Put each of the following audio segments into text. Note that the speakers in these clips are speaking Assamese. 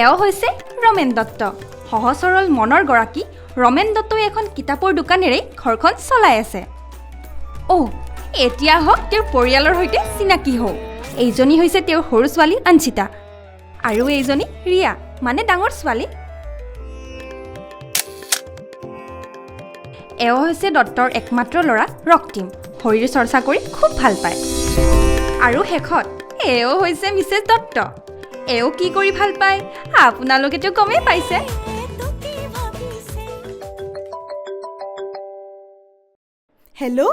এও হৈছে ৰমেন দত্ত সহজ সৰল মনৰ গৰাকী ৰমেন দত্তই এখন কিতাপৰ দোকানেৰে ঘৰখন চলাই আছে এতিয়া হওক তেওঁৰ পৰিয়ালৰ সৈতে চিনাকি হওঁ এইজনী হৈছে তেওঁৰ সৰু ছোৱালী অঞ্চিতা আৰু এইজনী ৰিয়া মানে ডাঙৰ ছোৱালী এও হৈছে দত্তৰ একমাত্ৰ ল'ৰা ৰক্তিম শৰীৰ চৰ্চা কৰি খুব ভাল পায় আৰু শেষত এও হৈছে মিছেছ দত্ত এও কি কৰি ভাল পায় আপোনালোকেতো গমেই পাইছে হেল্ল'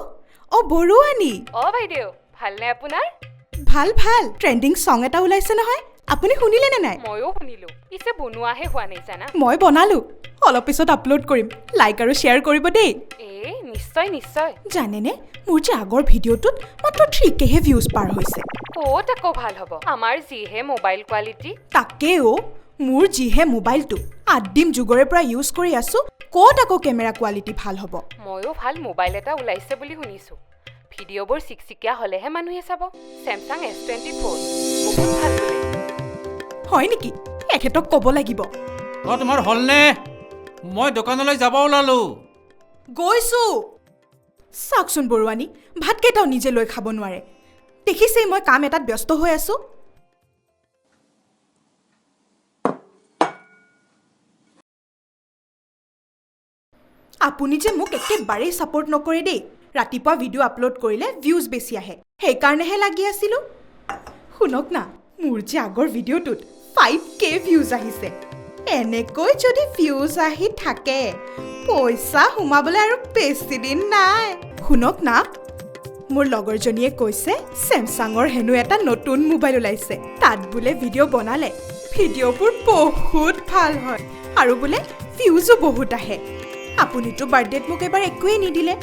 বৰুৱানী বাইদেউ ভালনে আপোনাৰ ভাল ভাল ট্ৰেণ্ডিং ছং এটা ওলাইছে নহয় আপুনি শুনিলে নে নাই ময়ো শুনিলো পিছে বনোৱাহে হোৱা নাই জানা মই বনালো অলপ পিছত আপলোড কৰিম লাইক আৰু শ্বেয়াৰ কৰিব দেই নিশ্চয় নিশ্চয় জানেনে মোৰ যে আগৰ ভিডিঅ'টোত মাত্ৰ 3Kহে ভিউজ পাৰ হৈছে ক'ত আকৌ ভাল হ'ব আমাৰ যিহে মোবাইল কোৱালিটি তাকেও মোৰ যিহে মোবাইলটো আদিম যুগৰে পৰা ইউজ কৰি আছো ক'ত আকৌ কেমেৰা কোৱালিটি ভাল হ'ব ময়ো ভাল মোবাইল এটা ওলাইছে বুলি শুনিছো ভিডিঅ'বোৰ চিকচিকীয়া হ'লেহে মানুহে চাব Samsung S24 বহুত ভাল বোলে হয় নেকি এখেতক ক'ব লাগিব তোমাৰ হলনে মই দোকানলৈ যাব ওলালো গৈছো চাওকচোন বৰুৱানী ভাতকেইটাও নিজে লৈ খাব নোৱাৰে দেখিছেই মই কাম এটাত ব্যস্ত হৈ আছো আপুনি যে মোক একেবাৰেই ছাপোৰ্ট নকৰে দেই ৰাতিপুৱা ভিডিঅ' আপলোড কৰিলে ভিউজ বেছি আহে সেইকাৰণেহে লাগি আছিলো শুনক না মোৰ যে আগৰ ভিডিঅ'টোত 5K ভিউজ আহিছে এনেকৈ যদি ভিউজ আহি থাকে পইচা সোমাবলৈ আৰু বেছি দিন নাই শুনক না মোৰ লগৰজনীয়ে কৈছে Samsungৰ হেনো এটা নতুন মোবাইল ওলাইছে তাত বোলে ভিডিঅ' বনালে ভিডিঅ'বোৰ বহুত ভাল হয় আৰু বোলে ভিউজো বহুত আহে আপুনিতো বাৰ্থডেত মোক এবাৰ একোৱেই নিদিলে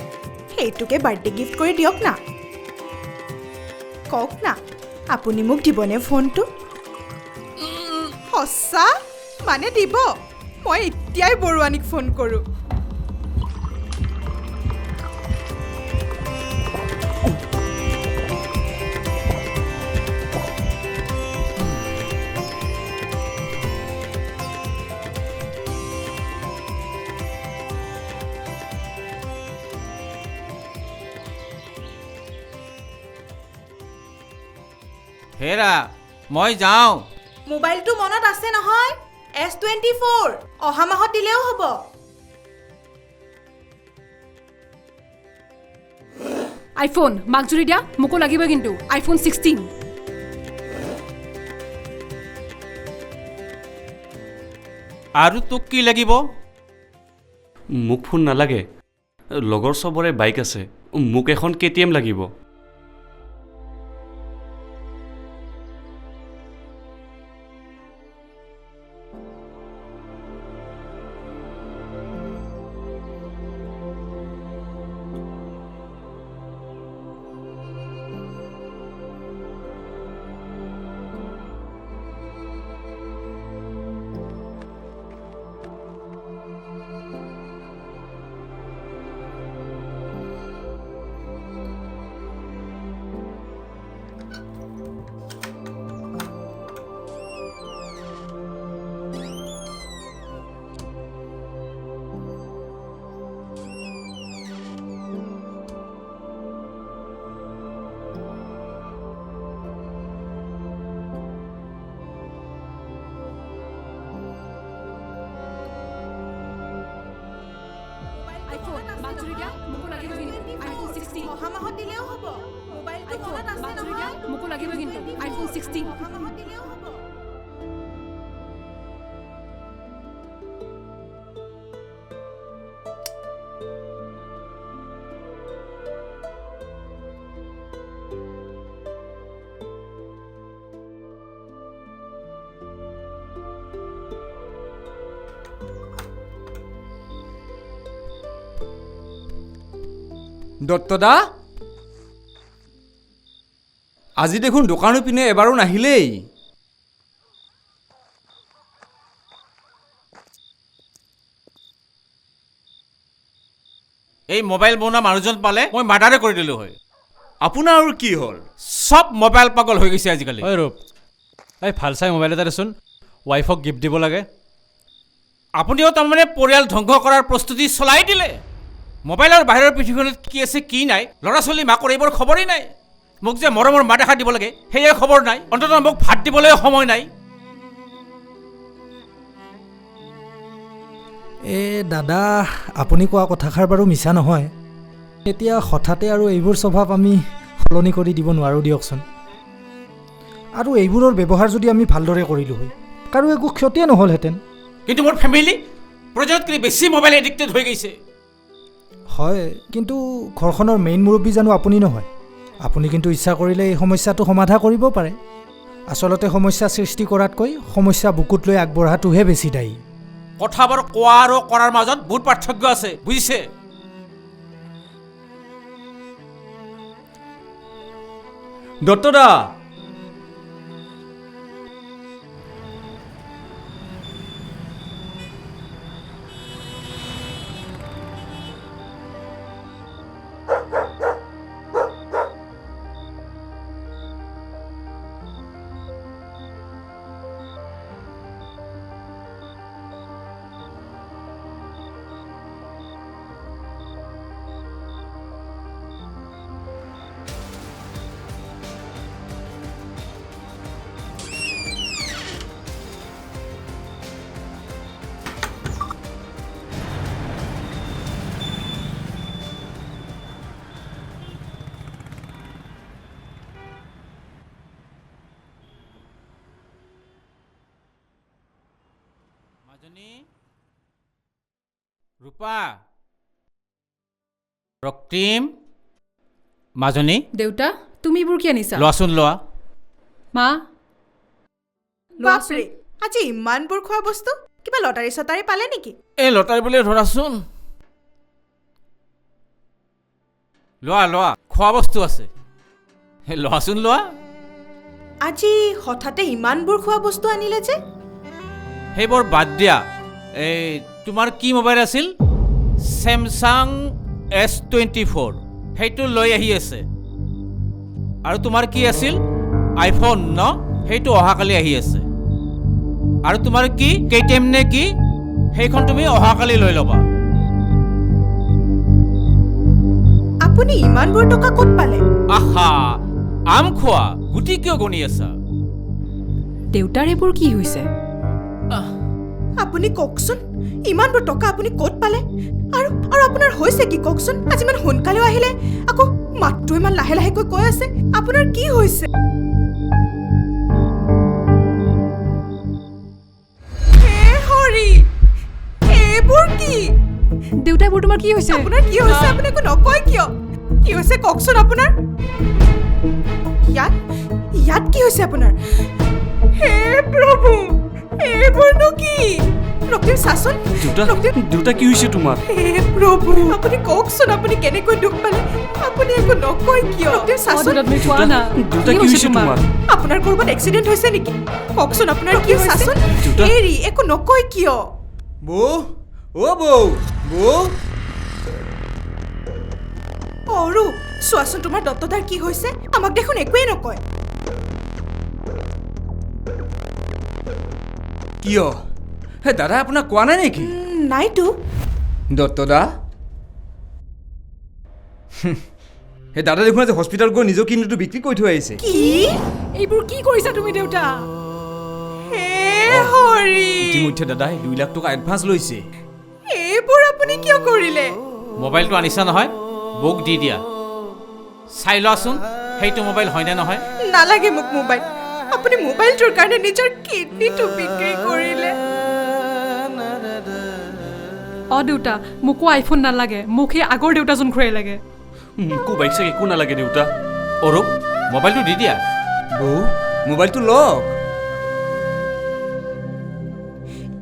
সেইটোকে বাৰ্থডে গিফ্ট কৰি দিয়ক না কওক না আপুনি মোক দিবনে ফোনটো সঁচা মানে দিব মই এতিয়াই বৰুৱানীক ফোন কৰোঁ হেৰা মই যাওঁ মোবাইলটো মনত আছে নহয় S24 অহা মাহত দিলেও হ'ব আইফোন মাক জুৰি দিয়া মোকো লাগিব কিন্তু আইফোন 16 আৰু তোক কি লাগিব মোক ফোন নালাগে লগৰ চবৰে বাইক আছে মোক এখন KTM লাগিব আইফোন মাক জুৰি দিয়া মোকো লাগিব কিন্তু আইফোন 16 অহা মাহত দিলেও হ'ব মোবাইলটো মনত আছে মাক জুৰি দিয়া নহয় মোকো লাগিব কিন্তু আইফোন 16 অহা মাহত দিলেও হ'ব দত্তদা আজি দেখোন দোকানৰ পিনে এবাৰো নাহিলেই এই মোবাইল বনোৱা মানুহজন পালে মই মাৰ্ডাৰে কৰি দিলো হয় আপোনাৰ আৰু কি হ'ল সব মোবাইল পাগল হৈ গৈছে আজিকালি ঐ ৰূপ এই ভাল চাই মোবাইল এটা দেচোন ৱাইফক গিফ্ট দিব লাগে আপুনিও তাৰমানে পৰিয়াল ধ্বংস কৰাৰ প্ৰস্তুতি চলাই দিলে মোবাইলৰ বাহিৰৰ পৃথিৱীখনত কি আছে কি নাই ল'ৰা ছোৱালী মাকৰ এইবোৰ খবৰেই নাই মোক যে মৰমৰ মাত এষাৰ দিব লাগে সেয়ে খবৰ নাই অন্ততঃ মোক ভাত দিবলৈ সময় নাই দাদা আপুনি কোৱা কথাষাৰ বাৰু মিছা নহয় এতিয়া হঠাতে আৰু এইবোৰ স্বভাৱ আমি সলনি কৰি দিব নোৱাৰোঁ দিয়কচোন আৰু এইবোৰৰ ব্যৱহাৰ যদি আমি ভালদৰে কৰিলোঁ হয় কাৰো একো ক্ষতিয়ে নহ'লহেঁতেন কিন্তু মোৰ ফেমিলি প্ৰয়োজনতকৈ বেছি মোবাইল এডিক্টেড হৈ গৈছে হয় কিন্তু ঘৰখনৰ মেইন মুৰব্বী জানো আপুনি নহয় আপুনি কিন্তু ইচ্ছা কৰিলে এই সমস্যাটো সমাধা কৰিব পাৰে আচলতে সমস্যা সৃষ্টি কৰাতকৈ সমস্যা বুকুত লৈ আগবঢ়াটোহে বেছি দায়ী কথাবোৰ কোৱা আৰু কৰাৰ মাজত বহুত পাৰ্থক্য আছে বুজিছে দত্তদা মাজনী ৰূপা ৰক্তিম মাজনী দেউতা তুমি এইবোৰ কি আনিছা লোৱাচোন লোৱা মা বাপৰে আজি ইমানবোৰ খোৱা বস্তু কিবা লটাৰী চটাৰী পালে নেকি এই লটাৰী বুলি ধৰাচোন লোৱা লোৱা খোৱা বস্তু আছে এই লোৱাচোন লোৱা আজি হঠাতে ইমানবোৰ খোৱা বস্তু আনিলে যে সেইবোৰ বাদ দিয়া এই তোমাৰ কি মোবাইল আছিল ছেমছাং S24 সেইটো লৈ আহি আছে আৰু তোমাৰ কি আছিল আইফোন ন সেইটো অহাকালি আহি আছে আৰু তোমাৰ কি KTM নে কি সেইখন তুমি অহাকালি লৈ ল'বা আপুনি ইমানবোৰ টকা ক'ত পালে আহা আম খোৱা গুটি কিয় গণি আছা দেউতাৰ এইবোৰ কি হৈছে আপুনি কওকচোন ইমানবোৰ টকা আপুনি ক'ত পালে আৰু আপোনাৰ হৈছে কি কওকচোন আজি ইমান সোনকালেও আহিলে আকৌ মাতটো ইমান লাহে লাহেকৈ কৈ আছে আপোনাৰ কি হৈছে হে হৰি এইবোৰ কি দেউতা এইবোৰ তোমাৰ কি হৈছে আপোনাৰ কি হৈছে আপুনি একো নকয় কিয় কি হৈছে কওকচোন আপোনাৰ ইয়াত কি হৈছে আপোনাৰ হে প্ৰভু এইবোৰনো কি ৰক্তিম চাচোন দেউতা কি হৈছে তোমাৰ হে প্ৰভু আপুনি কওকচোন আপুনি কেনেকৈ দুখ পালে আপুনি একো নকয় কিয় ৰক্তিম চাচোন তুমি কোৱা না দেউতা কি হৈছে তোমাৰ আপোনাৰ ক'ৰবাত এক্সিডেণ্ট হৈছে নেকি কওকচোন আপোনাৰ কি চাচোন দেউতা। এৰি একো নকয় কিয় বৌ অ' বৌ বৌ অৰু চোৱাচোন তোমাৰ দত্তদাৰ কি হৈছে আমাক দেখোন একোৱেই নকয় কিয় হে দাদা আপোনাক কোৱা নাই নেকি নাইতো দত্তদা সেই দাদা দেখোন আজি হস্পিটেলত গৈ নিজৰ কিডনীটো বিক্ৰী কৰি থৈ আহিছে কি এইবোৰ কি কৰিছা তুমি দেউতা হে হৰি ইতিমধ্যে দাদাই 2 লাখ টকা এডভান্স লৈছে এইবোৰ আপুনি কিয় কৰিলে মোবাইলটো আনিছা নহয় বুক দি দিয়া চাই লোৱাচোন সেইটো মোবাইল হয়নে নহয় নালাগে মোক মোবাইল আপুনি মোবাইলটোৰ কাৰণে নিজৰ কিডনীটো বিক্ৰী কৰিলে দেউতা মোকো আইফোন নালাগে মোক সেই আগৰ দেউতা যোন ঘূৰাই লাগে মোকো বাইক চাইক একো নালাগে দেউতা অৰূপ মোবাইলটো দি দিয়া বৌ মোবাইলটো লওক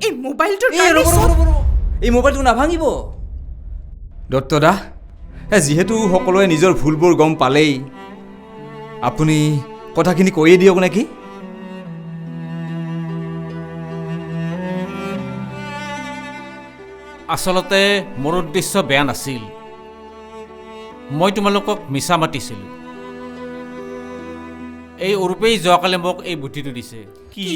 এই মোবাইলটোৰ এই কাৰণে ৰ'ব ৰ'ব ৰ'ব ৰ'ব এই মোবাইলটো নাভাঙিব দত্তদা যিহেতু সকলোৱে নিজৰ ভুলবোৰ গম পালেই আপুনি কথাখিনি কৈয়ে দিয়ক নেকি আচলতে মোৰ উদ্দেশ্য বেয়া নাছিল মই তোমালোকক মিছা মাতিছিলোঁ এই অৰূপেই যোৱাকালি মোক এই বুদ্ধিটো দিছে কি